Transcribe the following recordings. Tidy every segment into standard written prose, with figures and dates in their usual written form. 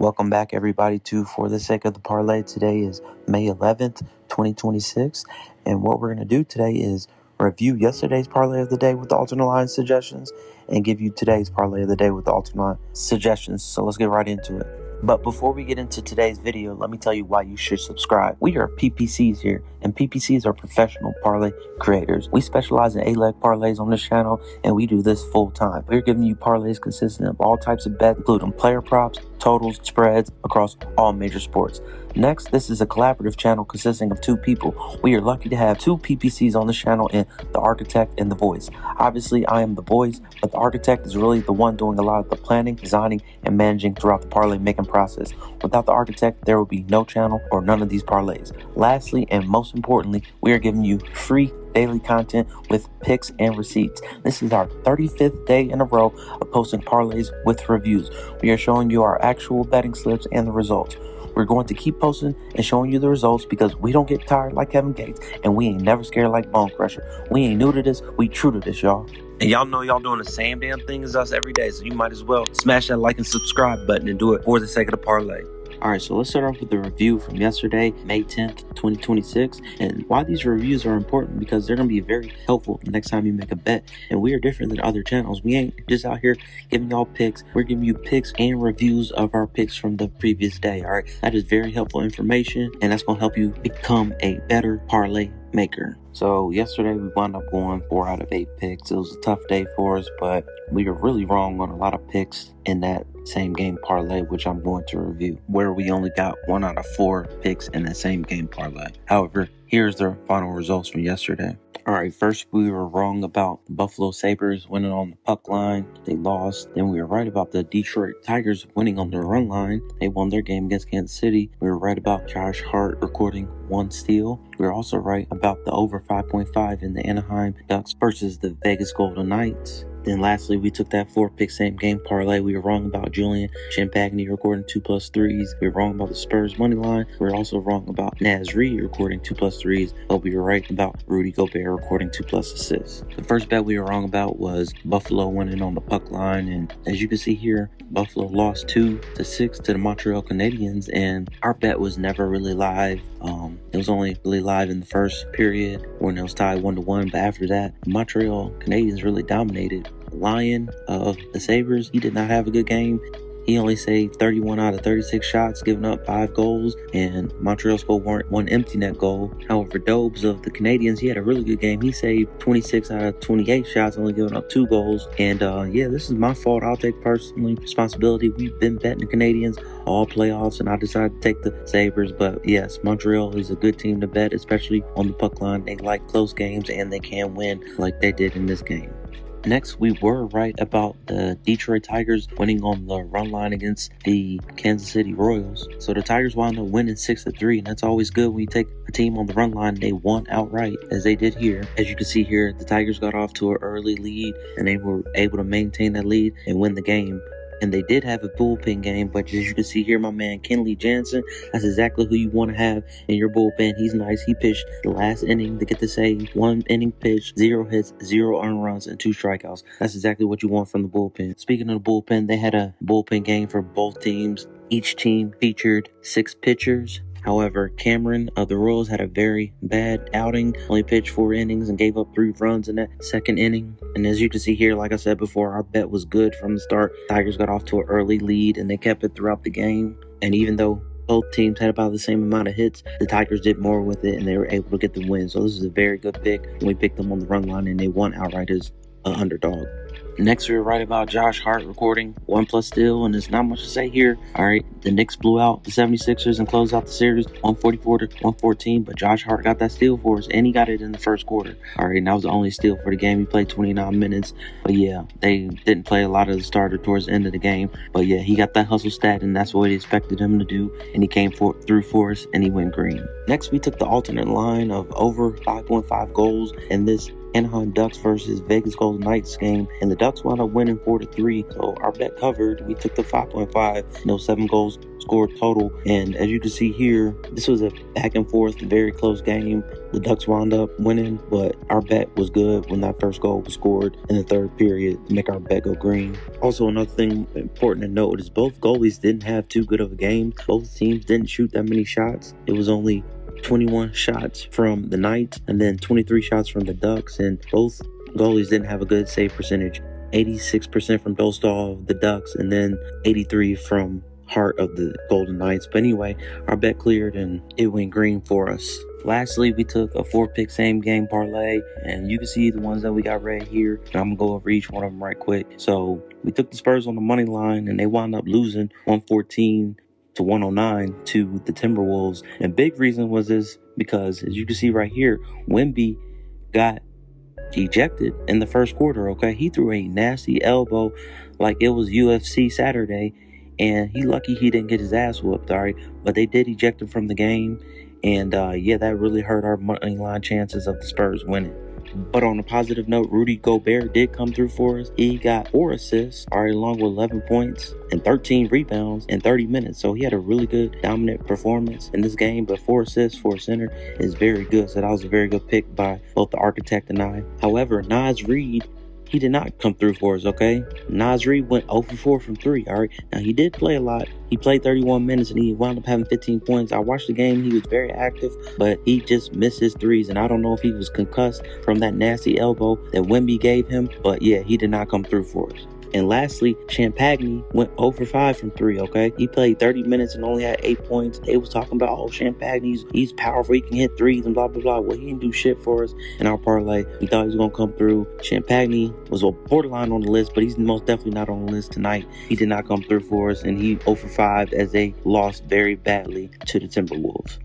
Welcome back, everybody, to For the Sake of the Parlay. Today is May 11th, 2026, and what we're going to do today is review yesterday's parlay of the day with the alternate line suggestions and give you today's parlay of the day with the alternate line suggestions. So let's get right into it. But before we get into today's video, let me tell you why you should subscribe. We are PPCs here, and PPCs are professional parlay creators. We specialize in A-leg parlays on this channel, and we do this full time. We're giving you parlays consisting of all types of bets, including player props, totals, spreads across all major sports. Next, this is a collaborative channel consisting of two people. We are lucky to have two PPCs on this channel, and the architect and the voice. Obviously, I am the voice, but the architect is really the one doing a lot of the planning, designing, and managing throughout the parlay making process. Without the architect, there will be no channel or none of these parlays. Lastly, and most importantly, we are giving you free daily content with picks and receipts. This is our 35th day in a row of posting parlays with reviews. We are showing you our actual betting slips and the results. We're going to keep posting and showing you the results because we don't get tired like Kevin Gates, and we ain't never scared like Bone Crusher. We ain't new to this, we true to this, y'all. And y'all know y'all doing the same damn thing as us every day, so you might as well smash that like and subscribe button and do it for the sake of the parlay. Alright, so let's start off with the review from yesterday, May 10th, 2026. And why these reviews are important, because they're going to be very helpful the next time you make a bet. And we are different than other channels. We ain't just out here giving y'all picks. We're giving you picks and reviews of our picks from the previous day. Alright, that is very helpful information, and that's going to help you become a better parlay maker. So yesterday we wound up going 4 out of 8 picks. It was a tough day for us, but we were really wrong on a lot of picks in that same game parlay, which I'm going to review, where we only got 1 out of 4 picks in that same game parlay. However, here's the final results from yesterday. All right, first we were wrong about the Buffalo Sabres winning on the puck line. They lost. Then we were right about the Detroit Tigers winning on the run line. They won their game against Kansas City. We were right about Josh Hart recording 1 steal. We were also right about the over 5.5 in the Anaheim Ducks versus the Vegas Golden Knights. Then lastly, we took that 4-pick same game parlay. We were wrong about Julian Champagny recording 2+ threes. We were wrong about the Spurs money line. We were also wrong about Naz Reid recording 2+ threes. But we were right about Rudy Gobert recording 2+ assists. The first bet we were wrong about was Buffalo winning on the puck line. And as you can see here, Buffalo lost 2-6 to the Montreal Canadiens. And our bet was never really live. It was only really live in the first period when it was tied 1-1. But after that, the Montreal Canadiens really dominated. Lion of the Sabres, he did not have a good game. He only saved 31 out of 36 shots, giving up 5 goals, and Montreal scored 1 empty net goal. However, Dobes of the Canadiens, he had a really good game. He saved 26 out of 28 shots, only giving up 2 goals. And yeah, this is my fault. I'll take personally responsibility. We've been betting the Canadiens all playoffs, and I decided to take the Sabres. But yes, Montreal is a good team to bet, especially on the puck line. They like close games, and they can win like they did in this game. Next, we were right about the Detroit Tigers winning on the run line against the Kansas City Royals. So the Tigers wound up winning 6-3, and that's always good when you take a team on the run line. They won outright, as they did here. As you can see here, the Tigers got off to an early lead, and they were able to maintain that lead and win the game. And they did have a bullpen game, but as you can see here, my man Kenley Jansen, that's exactly who you want to have in your bullpen. He's nice. He pitched the last inning to get the save. 1 inning pitch, 0 hits, 0 earned runs, and 2 strikeouts. That's exactly what you want from the bullpen. Speaking of the bullpen, they had a bullpen game for both teams. Each team featured 6 pitchers. However, Cameron of the Royals had a very bad outing, only pitched 4 innings and gave up 3 runs in that second inning. And as you can see here, like I said before, our bet was good from the start. Tigers got off to an early lead, and they kept it throughout the game. And even though both teams had about the same amount of hits, the Tigers did more with it, and they were able to get the win. So this is a very good pick. And we picked them on the run line, and they won outright as an underdog. Next, we were right about Josh Hart recording 1+ steal, and there's not much to say here. All right, the Knicks blew out the 76ers and closed out the series 144-114, but Josh Hart got that steal for us, and he got it in the first quarter. All right, and that was the only steal for the game. He played 29 minutes, but yeah, they didn't play a lot of the starter towards the end of the game. But yeah, he got that hustle stat, and that's what we expected him to do, and he came through for us, and he went green. Next, we took the alternate line of over 5.5 goals in this Anaheim Ducks versus Vegas Golden Knights game, and the Ducks wound up winning 4-3. So our bet covered. We took the 5.5. 7 goals scored total, and as you can see here, this was a back and forth, very close game. The Ducks wound up winning, but our bet was good when that first goal was scored in the third period to make our bet go green. Also, another thing important to note is both goalies didn't have too good of a game. Both teams didn't shoot that many shots. It was only 21 shots from the Knights and then 23 shots from the Ducks, and both goalies didn't have a good save percentage. 86% from Dostal, the Ducks, and then 83 from Hart of the Golden Knights. But anyway, our bet cleared and it went green for us. Lastly, we took a 4-pick same game parlay, and you can see the ones that we got right here. And I'm gonna go over each one of them right quick. So we took the Spurs on the money line, and they wound up losing 114 to 109 to the Timberwolves. And big reason was this because, as you can see right here, Wemby got ejected in the first quarter. Okay, he threw a nasty elbow like it was UFC Saturday, and he lucky he didn't get his ass whooped. All right, but they did eject him from the game, and yeah, that really hurt our money line chances of the Spurs winning. But on a positive note, Rudy Gobert did come through for us. He got 4 assists, all right, along with 11 points and 13 rebounds in 30 minutes. So he had a really good dominant performance in this game. But 4 assists for a center is very good. So that was a very good pick by both the architect and I. However, Naz Reid, he did not come through for us, okay? Naz Reid went 0 for 4 from 3, all right? Now, he did play a lot. He played 31 minutes, and he wound up having 15 points. I watched the game. He was very active, but he just missed his threes, and I don't know if he was concussed from that nasty elbow that Wemby gave him, but yeah, he did not come through for us. And lastly, Champagny went 0 for 5 from 3, okay? He played 30 minutes and only had 8 points. They was talking about, oh, Champagny's, he's powerful, he can hit threes and blah, blah, blah. Well, he didn't do shit for us in our parlay. We thought he was going to come through. Champagny was a borderline on the list, but he's most definitely not on the list tonight. He did not come through for us, and he 0 for 5 as they lost very badly to the Timberwolves.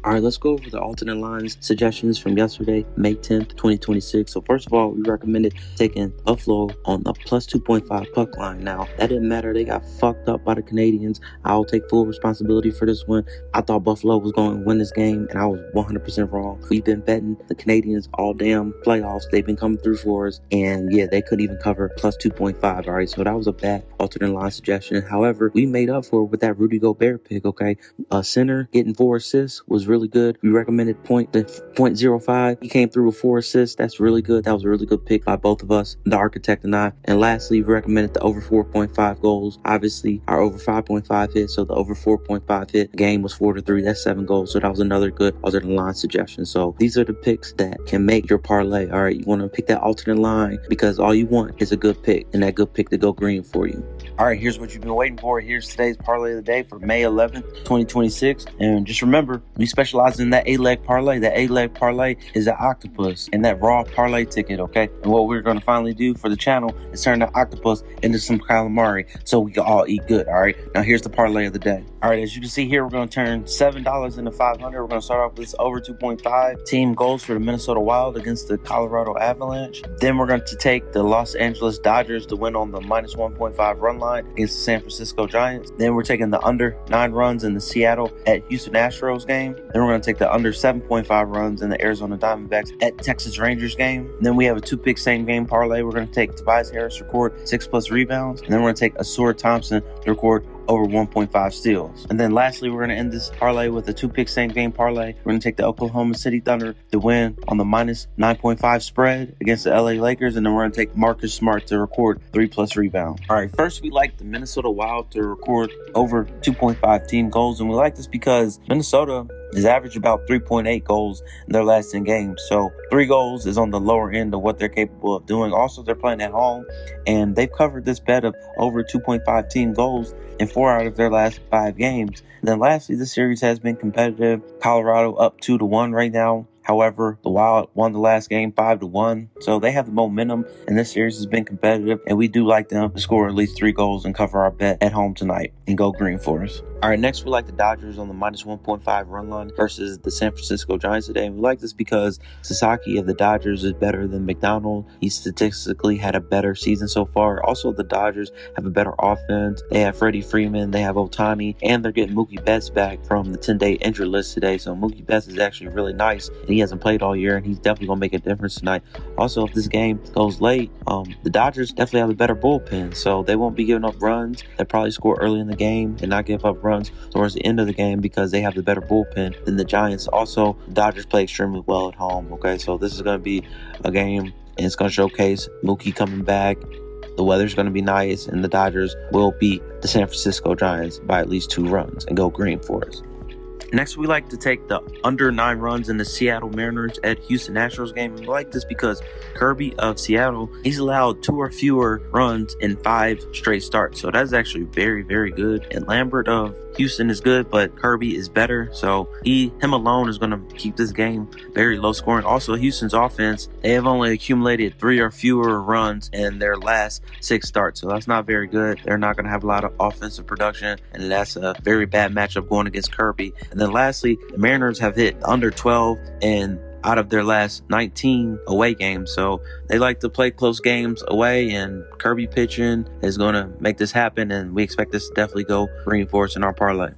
All right, let's go over the alternate lines suggestions from yesterday, May 10th, 2026. So first of all, we recommended taking Buffalo on the plus 2.5 puck line. Now, that didn't matter. They got fucked up by the Canadians. I'll take full responsibility for this one. I thought Buffalo was going to win this game, and I was 100% wrong. We've been betting the Canadians all damn playoffs. They've been coming through for us, and yeah, they couldn't even cover plus 2.5. All right, so that was a bad alternate line suggestion. However, we made up for it with that Rudy Gobert pick, okay? A center getting 4 assists was really good. We recommended 0.05. He came through with 4 assists. That's really good. That was a really good pick by both of us, the architect and I. And lastly, we recommended the over 4.5 goals. Obviously, our over 5.5 hit, so the over 4.5 hit game was 4-3. That's 7 goals. So that was another good alternate line suggestion. So these are the picks that can make your parlay. All right, you want to pick that alternate line because all you want is a good pick and that good pick to go green for you. All right, here's what you've been waiting for. Here's today's parlay of the day for May 11th, 2026. And just remember, we specialize in that 8-leg parlay. That 8-leg parlay is an octopus and that raw parlay ticket, okay? And what we're going to finally do for the channel is turn that octopus into some calamari so we can all eat good, all right? Now, here's the parlay of the day. All right, as you can see here, we're going to turn $7 into 500. We're going to start off with this over 2.5 team goals for the Minnesota Wild against the Colorado Avalanche. Then we're going to take the Los Angeles Dodgers to win on the minus 1.5 run line against the San Francisco Giants. Then we're taking the under 9 runs in the Seattle at Houston Astros game. Then we're going to take the under 7.5 runs in the Arizona Diamondbacks at Texas Rangers game. Then we have a 2-pick same game parlay. We're going to take Tobias Harris to record 6+ rebounds. And then we're going to take Asura Thompson to record over 1.5 steals. And then lastly, we're going to end this parlay with a 2-pick same game parlay. We're going to take the Oklahoma City Thunder to win on the minus 9.5 spread against the LA Lakers. And then we're going to take Marcus Smart to record 3+ rebounds. All right, first we like the Minnesota Wild to record over 2.5 team goals. And we like this because Minnesota is average about 3.8 goals in their last 10 games. So 3 goals is on the lower end of what they're capable of doing. Also, they're playing at home, and they've covered this bet of over 2.5 team goals in 4 out of their last 5 games. And then lastly, this series has been competitive. Colorado up 2-1 right now. However, the Wild won the last game 5-1. So they have the momentum, and this series has been competitive. And we do like them to score at least 3 goals and cover our bet at home tonight and go green for us. All right, next we like the Dodgers on the minus 1.5 run line versus the San Francisco Giants today. And we like this because Sasaki of the Dodgers is better than McDonald. He statistically had a better season so far. Also, the Dodgers have a better offense. They have Freddie Freeman, they have Ohtani, and they're getting Mookie Betts back from the 10-day injury list today. So Mookie Betts is actually really nice. And he he hasn't played all year, and he's definitely going to make a difference tonight. Also, if this game goes late, the Dodgers definitely have a better bullpen, so they won't be giving up runs. They'll probably score early in the game and not give up runs towards the end of the game because they have the better bullpen than the Giants. Also, the Dodgers play extremely well at home, okay? So this is going to be a game, and it's going to showcase Mookie coming back. The weather's going to be nice, and the Dodgers will beat the San Francisco Giants by at least 2 runs and go green for us. Next, we like to take the under 9 runs in the Seattle Mariners at Houston Nationals game. And we like this because Kirby of Seattle, he's allowed 2 or fewer runs in 5 straight starts. So that's actually very, very good. And Lambert of Houston is good, but Kirby is better. So him alone is going to keep this game very low scoring. Also, Houston's offense, they have only accumulated 3 or fewer runs in their last 6 starts. So that's not very good. They're not going to have a lot of offensive production, and that's a very bad matchup going against Kirby. And then lastly, the Mariners have hit under 12 and out of their last 19 away games. So they like to play close games away, and Kirby pitching is going to make this happen, and we expect this to definitely go green for us in our parlay.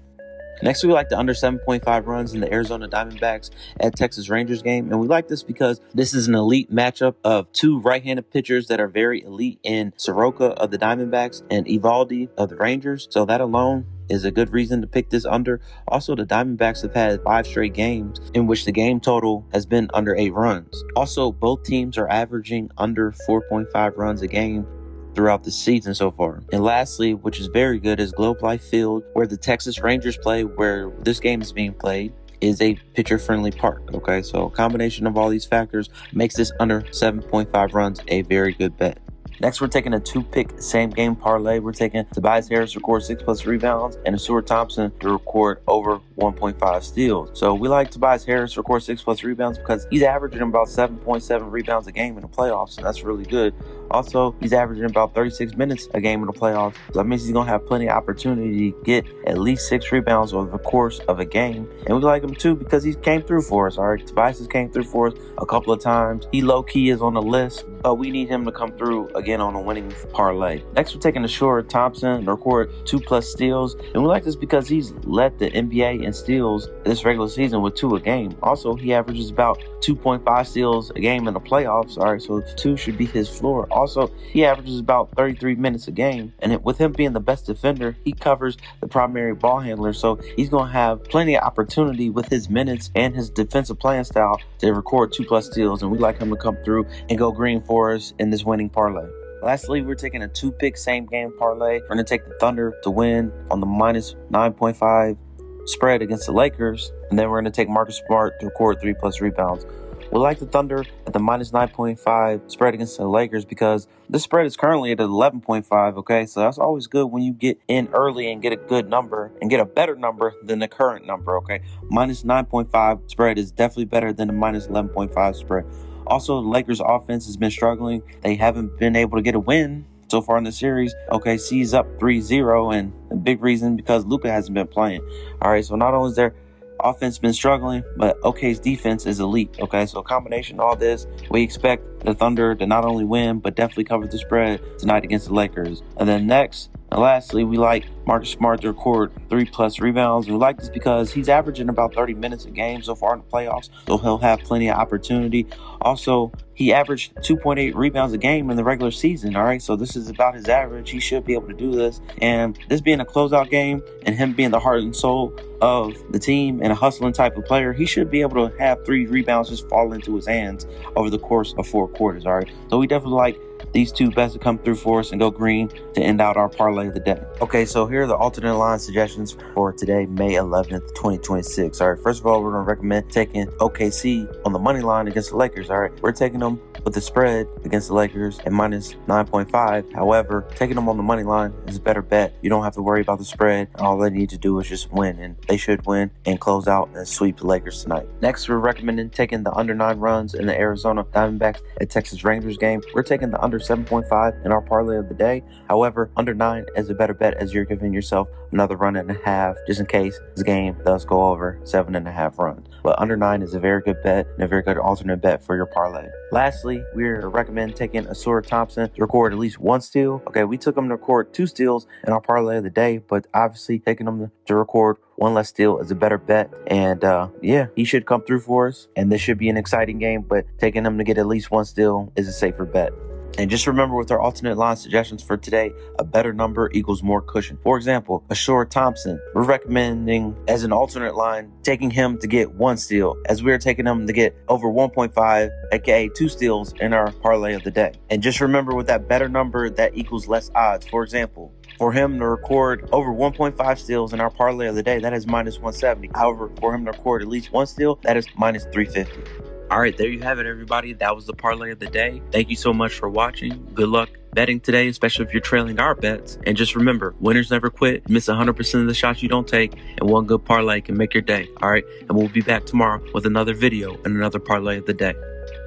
Next, we like the under 7.5 runs in the Arizona Diamondbacks at Texas Rangers game. And we like this because this is an elite matchup of 2 right-handed pitchers that are very elite in Soroka of the Diamondbacks and Eovaldi of the Rangers. So that alone is a good reason to pick this under. Also, the Diamondbacks have had 5 straight games in which the game total has been under 8 runs. Also, both teams are averaging under 4.5 runs a game throughout the season so far. And lastly, which is very good, is Globe Life Field, where the Texas Rangers play, where this game is being played, is a pitcher-friendly park, okay? So a combination of all these factors makes this under 7.5 runs a very good bet. Next, we're taking a 2-pick same-game parlay. We're taking Tobias Harris to record 6+ rebounds and Stuart Thompson to record over 1.5 steals. So we like Tobias Harris to record 6+ rebounds because he's averaging about 7.7 rebounds a game in the playoffs, and that's really good. Also, he's averaging about 36 minutes a game in the playoffs. So that means he's going to have plenty of opportunity to get at least 6 rebounds over the course of a game. And we like him too because he came through for us, all right? Tobias has came through for us a couple of times. He low-key is on the list, but we need him to come through again on a winning parlay. Next, we're taking Stuart Thompson to record 2+ steals. And we like this because he's led the NBA in steals this regular season with 2 a game. Also, he averages about 2.5 steals a game in the playoffs, all right? So 2 should be his floor. Also, he averages about 33 minutes a game, and with him being the best defender, he covers the primary ball handler, so he's going to have plenty of opportunity with his minutes and his defensive playing style to record 2+ steals, and we like him to come through and go green for us in this winning parlay. Lastly, we're taking a 2-pick same-game parlay. We're going to take the Thunder to win on the minus 9.5 spread against the Lakers, and then we're going to take Marcus Smart to record 3+ rebounds. We like the Thunder at the minus 9.5 spread against the Lakers because this spread is currently at 11.5, okay? So that's always good when you get in early and get a good number and get a better number than the current number, okay? Minus 9.5 spread is definitely better than the minus 11.5 spread. Also, the Lakers offense has been struggling. They haven't been able to get a win so far in the series. OKC's up 3-0, and a big reason because Luka hasn't been playing. All right, so not only is their offense been struggling, but OK's defense is elite. Okay, so a combination of all this, we expect the Thunder to not only win, but definitely cover the spread tonight against the Lakers. And then next, and lastly, we like Marcus Smart to record 3+ rebounds. We like this because he's averaging about 30 minutes a game so far in the playoffs, so he'll have plenty of opportunity. Also, he averaged 2.8 rebounds a game in the regular season, all right? So this is about his average. He should be able to do this. And this being a closeout game and him being the heart and soul of the team and a hustling type of player, he should be able to have 3 rebounds just fall into his hands over the course of 4 quarters, all right? So we definitely like these 2 bets to come through for us and go green to end out our parlay of the day. Okay, so here are the alternate line suggestions for today, May 11th, 2026. All right, first of all, we're going to recommend taking OKC on the money line against the Lakers. All right, we're taking them with the spread against the Lakers at minus 9.5. However, taking them on the money line is a better bet. You don't have to worry about the spread. All they need to do is just win, and they should win and close out and sweep the Lakers tonight. Next, we're recommending taking the under 9 runs in the Arizona Diamondbacks at Texas Rangers game. We're taking the under under 7.5 in our parlay of the day. However, under 9 is a better bet, as you're giving yourself another run and a half just in case this game does go over 7.5 runs. But under 9 is a very good bet and a very good alternate bet for your parlay. Lastly, we recommend taking Asura Thompson to record at least 1 steal. Okay, we took him to record 2 steals in our parlay of the day, but obviously taking him to record 1 less steal is a better bet. And yeah, he should come through for us. And this should be an exciting game, but taking him to get at least 1 steal is a safer bet. And just remember, with our alternate line suggestions for today, a better number equals more cushion. For example, Asura Thompson, we're recommending as an alternate line, taking him to get 1 steal, as we're taking him to get over 1.5, aka 2 steals in our parlay of the day. And just remember, with that better number, that equals less odds. For example, for him to record over 1.5 steals in our parlay of the day, that is minus 170. However, for him to record at least 1 steal, that is minus 350. All right, there you have it, everybody. That was the parlay of the day. Thank you so much for watching. Good luck betting today, especially if you're trailing our bets. And just remember, winners never quit. Miss 100% of the shots you don't take, and one good parlay can make your day. All right, and we'll be back tomorrow with another video and another parlay of the day.